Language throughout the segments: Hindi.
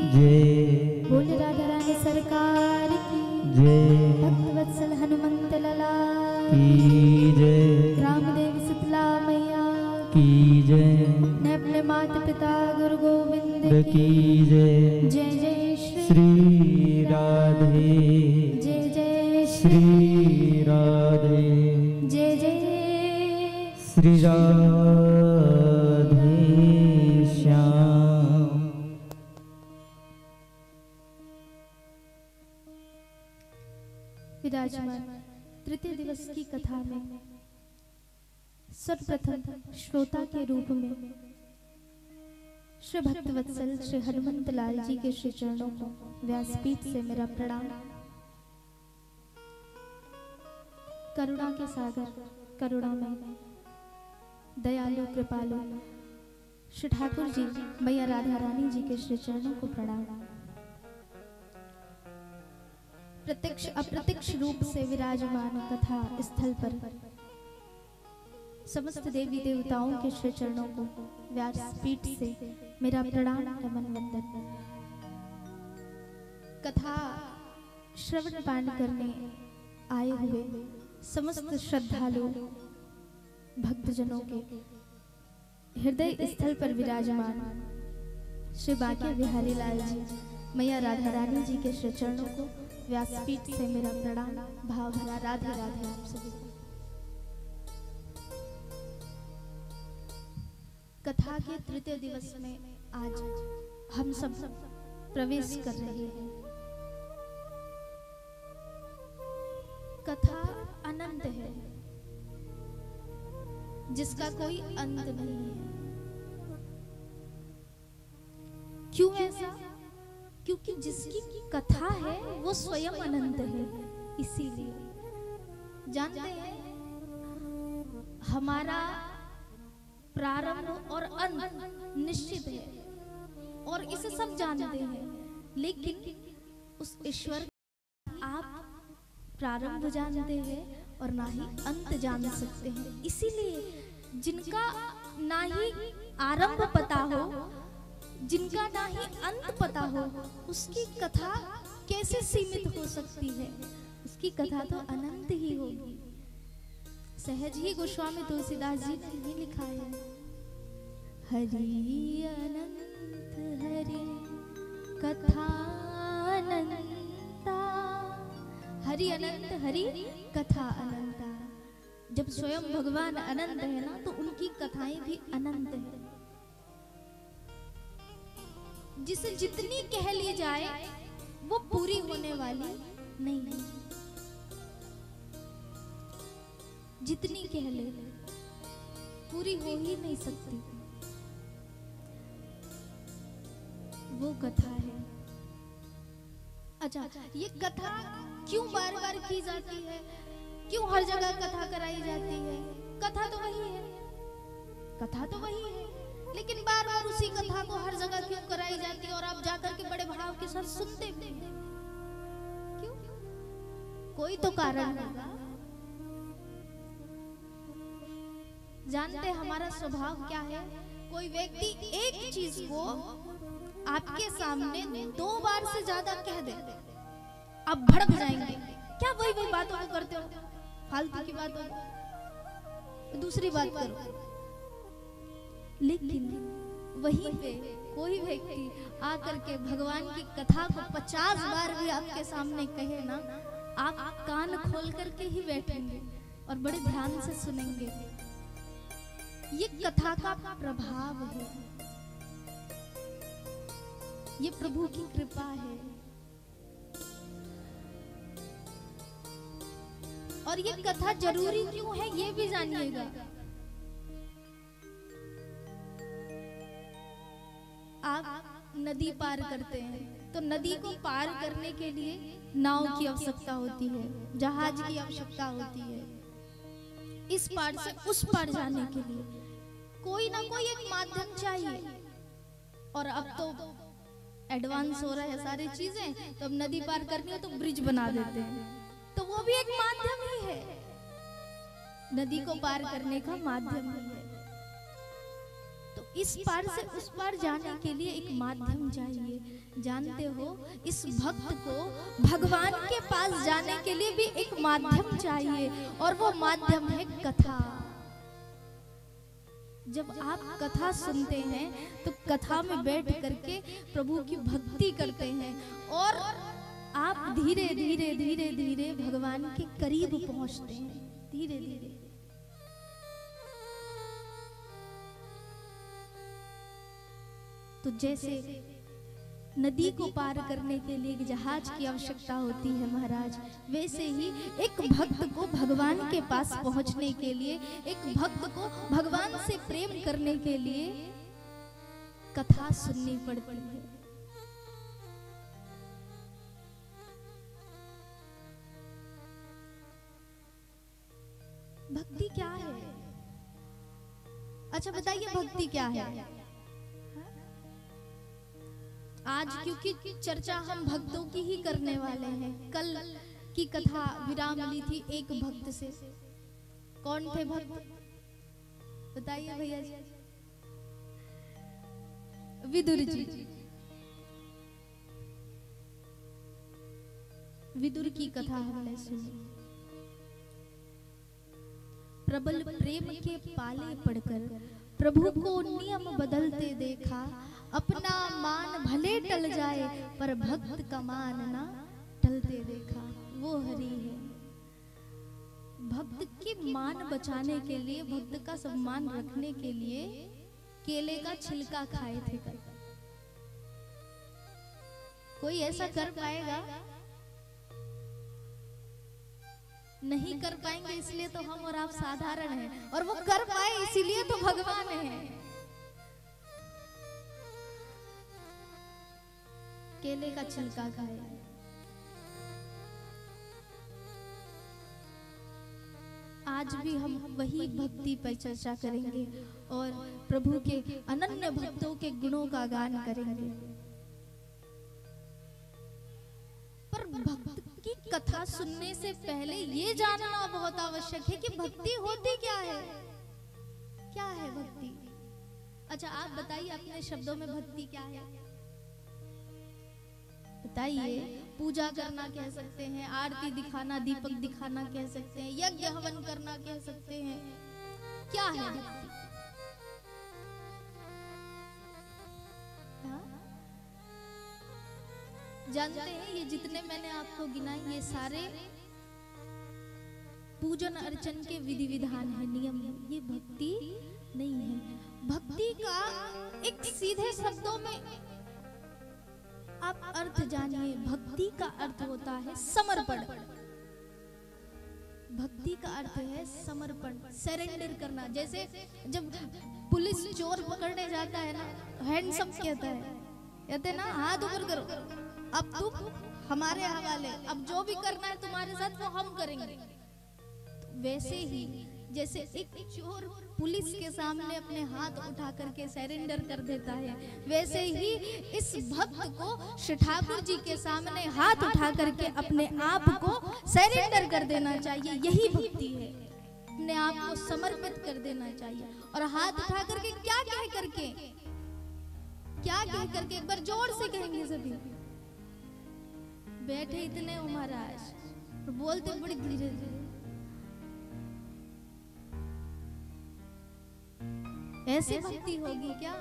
जय। बोल राधा रानी सरकार की जय। भक्त वत्सल हनुमंत लाला की जय। ग्राम देवी शीतला मैया की जय। ने अपने माता पिता गुरु गोविंद की जय। जय जय श्री राधे। जय जय श्री राधे। जय जय श्री राधे श्याम। विराजमान तृतीय दिवस की कथा में सर्वप्रथम श्रोता के रूप में श्री भक्तवत्सल श्री हनुमंत लाल जी के श्री चरणों को व्यासपीठ से मेरा प्रणाम। करुणा के सागर करुणामय दयालु कृपालु श्री ठाकुर जी मैया राधा रानी जी के श्री चरणों को प्रणाम। प्रत्यक्ष अप्रत्यक्ष रूप से विराजमान कथा स्थल पर समस्त देवी देवताओं के श्री चरणों को व्यासपीठ से मेरा प्रणाम नमन वंदन। कथा श्रवण पान करने आए हुए समस्त श्रद्धालु भक्तजनों के हृदय स्थल पर विराजमान श्री बांके बिहारी लाल जी मैया राधा रानी जी के श्री चरणों को व्यासपीठ से मेरा प्रणाम भाव भरा राधे राधे आप सभी। कथा के तृतीय दिवस में आज हम सब प्रवेश कर रहे हैं। कथा अनंत है जिसका कोई अंत नहीं है। क्यों ऐसा? क्योंकि जिसकी कथा है वो स्वयं अनंत है। इसीलिए जानते हैं हमारा प्रारंभ और अंत निश्चित है और इसे सब जानते हैं, लेकिन उस ईश्वर आप प्रारंभ जानते हैं और ना ही अंत जान सकते हैं। इसीलिए जिनका ना ही आरंभ पता हो, जिनका ना ही अंत पता हो, उसकी कथा कैसे सीमित हो सकती है? उसकी कथा तो अनंत ही होगी। सहज ही गोस्वामी तुलसीदास जी ने ही लिखा है, हरि अनंत हरि कथा अनंता। हरि अनंत हरि कथा अनंता। जब स्वयं भगवान अनंत है ना, तो उनकी कथाएं भी अनंत है। जिसे जितनी कह ली जाए वो पूरी होने वाली नहीं है। जितनी कह ले पूरी हो ही नहीं सकती। वो कथा है। अच्छा, ये कथा क्यों बार बार की जाती है? क्यों हर जगह कथा कराई जाती है? कथा तो वही है, कथा तो वही है, लेकिन बार बार उसी कथा को हर जगह क्यों कराई जाती है और आप जाकर के बड़े भाव के साथ सुनते भी हैं? क्यों? कोई तो कारण होगा। जानते हमारा स्वभाव क्या है? कोई व्यक्ति एक चीज को आपके सामने 2 बार से ज्यादा कह दे, आप भड़क जाएंगे। क्या वही वही बातों को करते हो? फालतू की बातों को, दूसरी बात करो। लेकिन वहीं पे कोई व्यक्ति आकर के भगवान की कथा को 50 बार भी आपके सामने कहे ना, आप कान खोल करके ही बैठेंगे और बड़े ध्यान से सुनेंगे। ये कथा का प्रभाव है, ये प्रभु की कृपा है। और ये कथा जरूरी क्यों है ये भी जानिएगा। आप नदी पार करते हैं तो नदी को पार करने के लिए नाव की आवश्यकता होती है, जहाज की आवश्यकता होती है। इस पार से उस पार जाने के लिए कोई ना कोई एक माध्यम चाहिए। और अब तो एडवांस हो रहा है सारी चीजें, तो अब नदी पार करनी हो तो ब्रिज बना देते हैं, तो वो भी एक माध्यम ही है, नदी को पार करने का माध्यम ही है। तो इस पार से उस पार जाने के लिए एक माध्यम चाहिए। जानते हो, इस भक्त को भगवान के पास जाने के लिए भी एक माध्यम चाहिए, और वो माध्यम है कथा। जब आप कथा सुनते हैं तो कथा में बैठ करके प्रभु की भक्ति करते हैं, और आप धीरे धीरे धीरे धीरे भगवान के करीब पहुंचते हैं, धीरे धीरे। तो जैसे नदी को पार करने के लिए एक जहाज की आवश्यकता होती है महाराज, वैसे ही एक भक्त को भगवान के पास पहुंचने के लिए, एक भक्त को भगवान से प्रेम करने के लिए कथा सुननी पड़ती है। भक्ति क्या है? अच्छा बताइए, भक्ति क्या है? आज क्योंकि चर्चा हम भक्तों की ही करने वाले हैं। कल की कथा विराम ली थी एक भक्त से। कौन थे भक्त? बताइए भैया जी। विदुर जी। विदुर की कथा हमने सुनी। प्रबल प्रेम के पाले पड़कर प्रभु को नियम बदलते देखा, अपना मान भले टल जाए पर भक्त का मान ना टलते देखा। वो हरि है। भक्त के मान बचाने के लिए, भक्त का सम्मान रखने के लिए केले का छिलका खाए थे कल। कोई ऐसा कर पाएगा? नहीं कर पाएंगे, इसलिए तो हम और आप साधारण हैं, और वो कर पाए इसीलिए तो भगवान है। केले का छिलका खाए। आज भी हम वही भक्ति पर चर्चा करेंगे और प्रभु के अनन्य भक्तों के गुणों का गान करेंगे। पर भक्त की कथा सुनने से पहले ये जानना बहुत आवश्यक है कि भक्ति होती क्या है? क्या है भक्ति? अच्छा आप बताइए अपने शब्दों में भक्ति क्या है? बताइए। पूजा करना कह सकते हैं, आरती दिखाना, दीपक दिखाना कह सकते हैं, यज्ञ हवन करना कह सकते हैं। क्या है भक्ति? हाँ? जानते हैं ये जितने मैंने आपको गिनाए, ये सारे पूजन अर्चन के विधि विधान है, नियम है। ये भक्ति नहीं है। भक्ति का एक सीधे शब्दों में आप अर्थ जानिए। भक्ति का अर्थ होता है समर्पण। भक्ति का अर्थ है समर्पण, सरेंडर करना। जैसे जब पुलिस चोर पकड़ने जाता है ना, हैंड्सअप कहते ना, हाथ ऊपर करो, अब तुम हमारे हवाले, अब जो भी करना है तुम्हारे साथ वो हम करेंगे। तो वैसे ही जैसे एक चोर पुलिस के सामने अपने हाथ उठा करके सरेंडर कर देता है, वैसे ही इस भक्त को श्री ठाकुर जी के सामने हाथ उठा करके अपने आप को सरेंडर कर देना चाहिए। यही भक्ति है। अपने आप को समर्पित कर देना चाहिए। और हाथ उठा करके क्या कह करके, क्या कह करके, एक बार जोर से कहेंगे सभी। बैठे इतने हो महाराज, बोलते बड़ी धीरे धीरे। ऐसे भक्ति होगी क्या?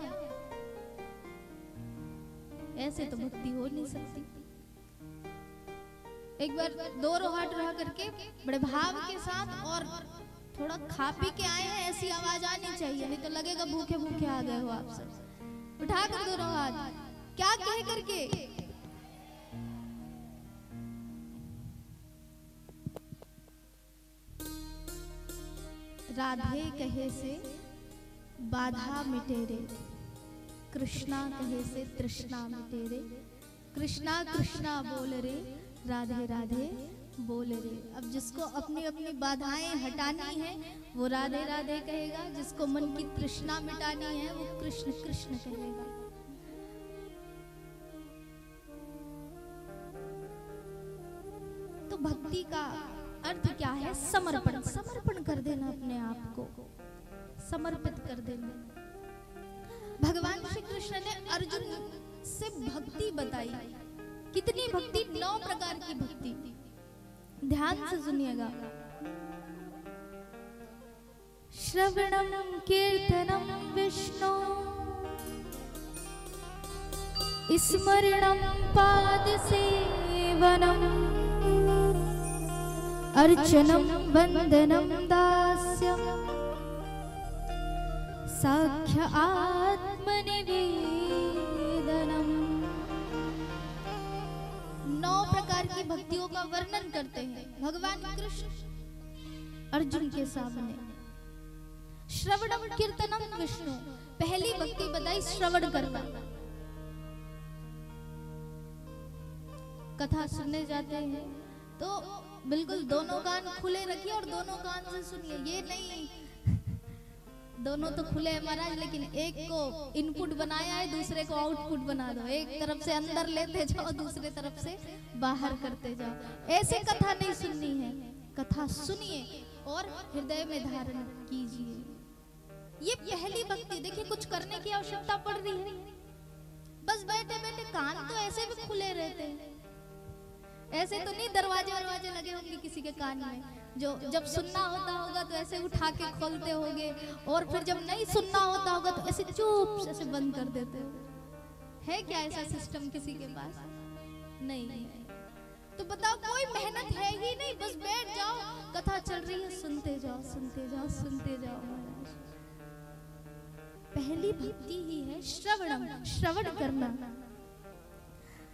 ऐसे तो भक्ति हो नहीं सकती। एक बार दोनों हाथ उठा करके बड़े भाव के साथ, और थोड़ा खा पी के आए हैं ऐसी आवाज आनी चाहिए, नहीं तो लगेगा भूखे भूखे आ गए हो आप सब। उठा कर दोनों हाथ, क्या कह करके? राधे कहे से बाधा मिटे रे, कृष्णा कहे से तृष्णा मिटे रे। कृष्णा कृष्णा बोल रे, राधे राधे बोल रे। अब जिसको अपनी अपनी बाधाएं हटानी है वो राधे राधे कहेगा, जिसको मन की तृष्णा मिटानी है वो कृष्ण कृष्ण कहेगा। तो भक्ति का अर्थ क्या है? समर्पण। समर्पण कर देना, अपने आप को समर्पित कर देना। भगवान श्री कृष्ण ने अर्जुन से भक्ति बताई। कितनी भक्ति? 9 प्रकार की भक्ति। ध्यान से सुनिएगा। श्रवणम कीर्तनम विष्णु, स्मरणम पाद सेवनम, अर्चनम वंदनम दास्यम, साख्य आत्मनिवेदनम। 9 प्रकार की भक्तियों का वर्णन करते हैं भगवान कृष्ण अर्जुन के सामने। श्रवणम कीर्तनम विष्णु, पहली भक्ति बताई श्रवण करना। कथा सुनने जाते हैं तो बिल्कुल दोनों कान खुले रखिए और दोनों कान से सुनिए। ये नहीं दोनों तो खुले हैं महाराज, लेकिन एक को इनपुट बनाया है, दूसरे को आउटपुट बना दो। एक तरफ से अंदर लेते जाओ, दूसरे तरफ से बाहर करते जाओ। ऐसे कथा नहीं सुननी है। कथा सुनिए और हृदय में धारण कीजिए। ये पहली भक्ति। देखिए कुछ करने की आवश्यकता पड़ रही है, बस बैठे बैठे कान तो ऐसे भी खुले रहते हैं। ऐसे तो नहीं दरवाजे लगे होंगे किसी के कान में, जो जब सुनना होता होगा तो ऐसे उठा के खोलते होंगे, और फिर जब नहीं सुनना होता होगा तो ऐसे चुप से बंद कर देते हो। है क्या ऐसा सिस्टम किसी के पास? नहीं है। तो बताओ, कोई मेहनत है ही नहीं, बस बैठ जाओ, कथा चल रही है, सुनते जाओ सुनते जाओ सुनते जाओ महाराज। पहली भक्ति ही है श्रवणम, श्रवण करना।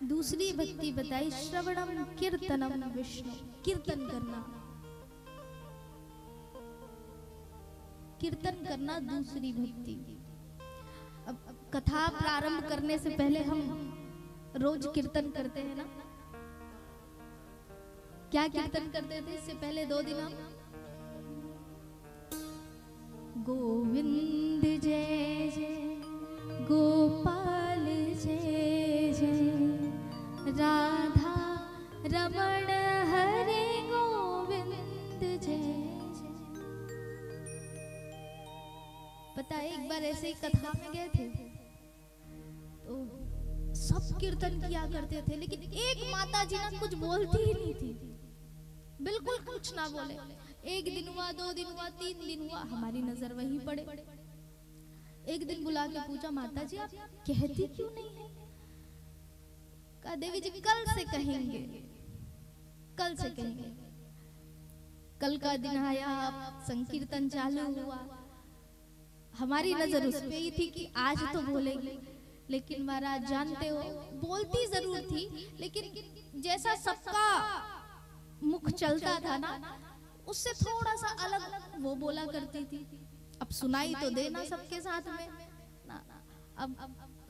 दूसरी भक्ति बताई श्रवणम कीर्तनम विष्णु, कीर्तन करना। कीर्तन करना दूसरी भक्ति। अब कथा प्रारंभ करने से पहले हम रोज कीर्तन करते हैं ना। क्या कीर्तन करते थे इससे पहले 2 दिन? हम गोविंद जय जय, गोपाल जय जय, राधा रमण हरे गोविंद जय जय। पता है एक बार ऐसे ही कथा में गए थे तो सब कीर्तन किया करते थे, लेकिन एक माता जी ना कुछ बोलती ही नहीं थी, बिल्कुल कुछ ना बोले। 1 दिन हुआ, 2 दिन हुआ, 3 दिन हुआ, हमारी नजर वहीं पड़े। एक दिन बुला के पूछा, माता जी आप कहती क्यों नहीं है? कहा देवी जी कल से कहेंगे, कल से कहेंगे। कल का दिन आया, संकीर्तन चालू हुआ, हमारी नजर उस पे ही थी कि आज तो बोलेगी। लेकिन महाराज जानते हो, बोलती जरूर थी, लेकिन जैसा सबका मुख चलता था ना, उससे थोड़ा सा अलग वो बोला करती थी। अब सुनाई तो देना सबके साथ में ना। अब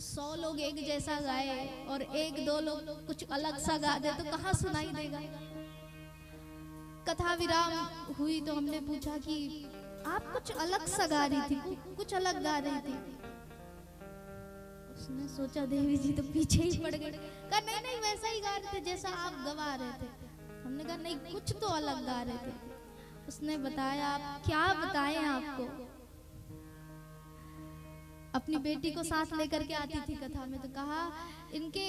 100 लोग एक जैसा गाए और 1-2 लोग कुछ अलग सा गा दे तो कहाँ सुनाई देगा। कथा विराम हुई तो हमने पूछा कि आप कुछ अलग सा गा रही थी, कुछ अलग गा रही थी। उसने सोचा देवी जी तो पीछे ही पड़ गए। कहा नहीं नहीं वैसा ही गा रहे थे जैसा आप गवा रहे थे। हमने कहा नहीं कुछ तो अलग गा रहे थे। उसने बताया, आप क्या बताएं आपको। अपनी बेटी को साथ लेकर के आती थी कथा में, तो कहा इनके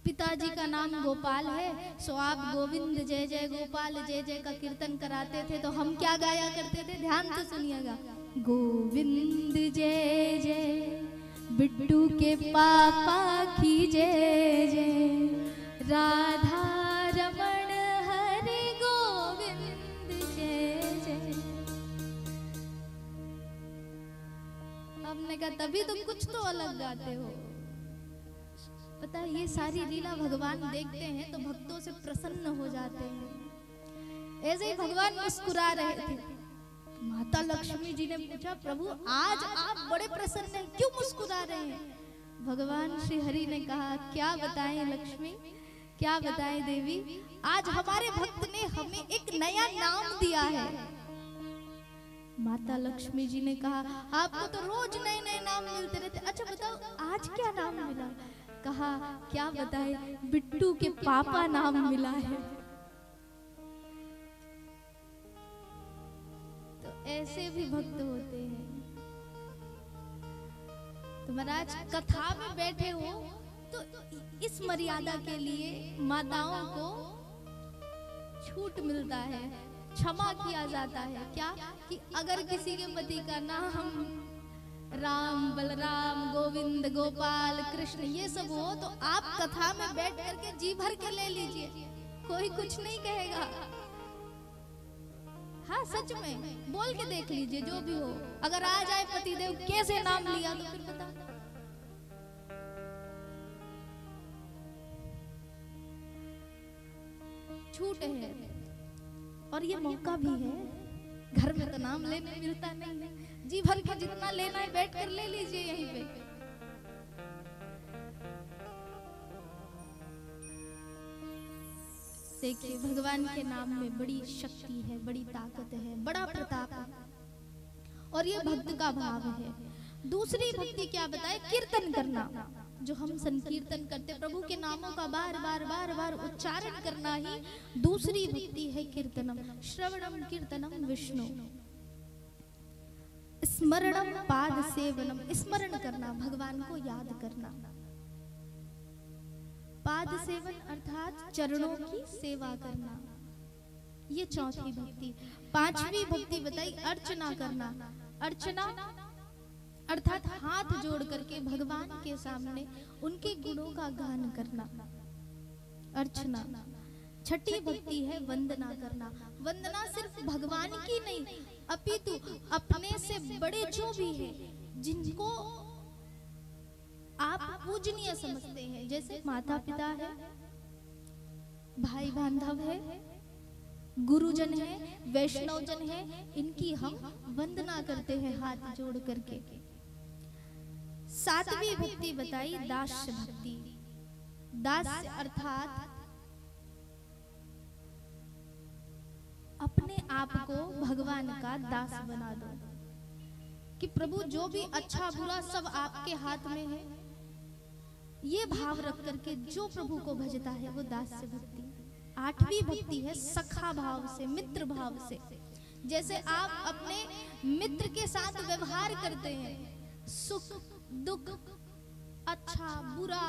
पिताजी का नाम गोपाल है, सो आप गोविंद जय जय गोपाल जय जय का कीर्तन कराते थे, तो हम क्या गाया करते थे? ध्यान से सुनिएगा। गोविंद जय जय, बिट्टू के पापा की जय जय, राधा रमण हरे गोविंद जय जय। हमने कहा तभी तो कुछ तो अलग गाते हो। पता है ये सारी लीला भगवान देखते हैं तो भक्तों से प्रसन्न हो जाते हैं। ऐसे ही भगवान मुस्कुरा रहे थे। माता लक्ष्मी जी ने पूछा, प्रभु आज आप बड़े प्रसन्न हैं, क्यों मुस्कुरा रहे हैं? भगवान श्री हरि ने कहा, क्या बताएं लक्ष्मी, क्या बताएं देवी, आज हमारे भक्त ने हमें एक नया नाम दिया है। माता लक्ष्मी जी ने कहा, आपको तो रोज नए नए नाम मिलते रहते, अच्छा बताओ आज क्या नाम मिला? कहा क्या बताए, बिट्टू के पापा नाम मिला है। तो ऐसे भी भक्त होते हैं। तो महाराज कथा में बैठे हो तो इस मर्यादा के लिए माताओं को छूट मिलता है, क्षमा किया जाता है। क्या कि अगर किसी के पति का नाम राम, बलराम, गोविंद, गोपाल, कृष्ण ये सब हो तो आप कथा में बैठ करके जी भर के ले लीजिए, कोई कुछ नहीं कहेगा। हाँ सच में बोल के देख लीजिए, जो भी हो। अगर आ जाए पतिदेव कैसे नाम लिया तो फिर बता। छूट है और ये मौका भी है, घर में तो नाम लेने मिलता नहीं है। जी भर के जितना लेना है बैठ कर ले लीजिए यहीं पे। देखिए भगवान के नाम में बड़ी शक्ति है, बड़ी ताकत है, बड़ा प्रताप है और ये भक्त का भाव है। दूसरी भक्ति क्या बताए? कीर्तन करना, जो हम संकीर्तन करते प्रभु के नामों का बार बार उच्चारण करना ही दूसरी भक्ति है कीर्तनम। श्रवणम कीर्तनम विष्णु, स्मरणम पाद सेवनम, स्मरण करना, भगवान को याद करना। पाद सेवन अर्थात चरणों की सेवा करना, ये चौथी भक्ति। पांचवी भक्ति बताई अर्चना करना। अर्चना अर्थात हाथ जोड़ करके भगवान के सामने उनके गुणों का गान करना, अर्चना। छठी भक्ति है वंदना करना। वंदना सिर्फ भगवान की नहीं अपितु अपने से बड़े जो भी है, जिनको आप पूजनीय समझते हैं, जैसे माता पिता है, भाई बांधव है, गुरुजन है, वैष्णव जन है, इनकी हम वंदना करते हैं हाथ जोड़ करके। सातवीं भक्ति बताई दास्य भक्ति। दास्य अर्थात अपने आप को भगवान का दास बना दो, कि प्रभु जो भी अच्छा बुरा सब आपके हाथ में है, ये भाव रख करके जो प्रभु को भजता है वो दास्य भक्ति। आठवीं भक्ति है सखा भाव से, मित्र भाव से। जैसे आप अपने मित्र के साथ व्यवहार करते हैं, सुख दुख अच्छा बुरा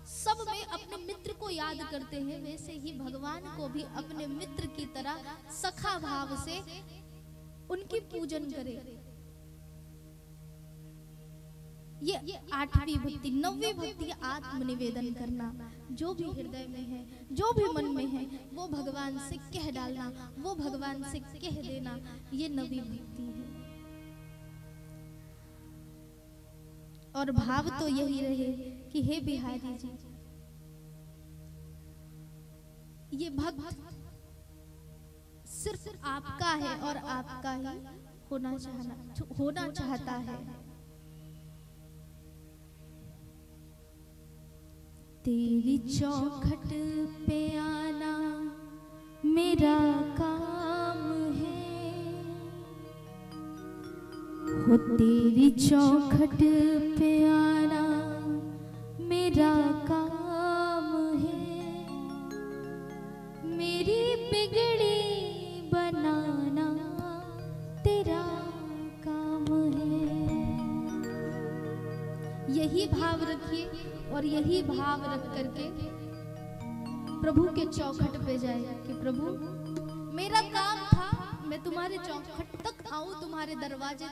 सब में अपने मित्र को याद करते हैं, वैसे ही भगवान को भी अपने मित्र की तरह सखा भाव से उनकी पूजन करें। ये आठवीं भक्ति। नौवीं भक्ति आत्मनिवेदन करना, जो भी हृदय में है, जो भी मन में है, वो भगवान से कह डालना, वो भगवान से कह देना, ये नौवीं भक्ति है। और भाव तो यही रहे कि हे बिहारी जी, ये भक्त सिर्फ आपका है और आपका ही होना चाहता है। तेरी चौखट पे आना मेरा काम है, हो तेरी चौखट पे आना मेरा काम है, मेरी बिगड़ी बनाना तेरा काम है। यही भाव रखिए और यही भाव रख करके प्रभु के चौखट पे जाए कि प्रभु मेरा काम था मैं तुम्हारे चौखट तक आऊं, तुम्हारे दरवाजे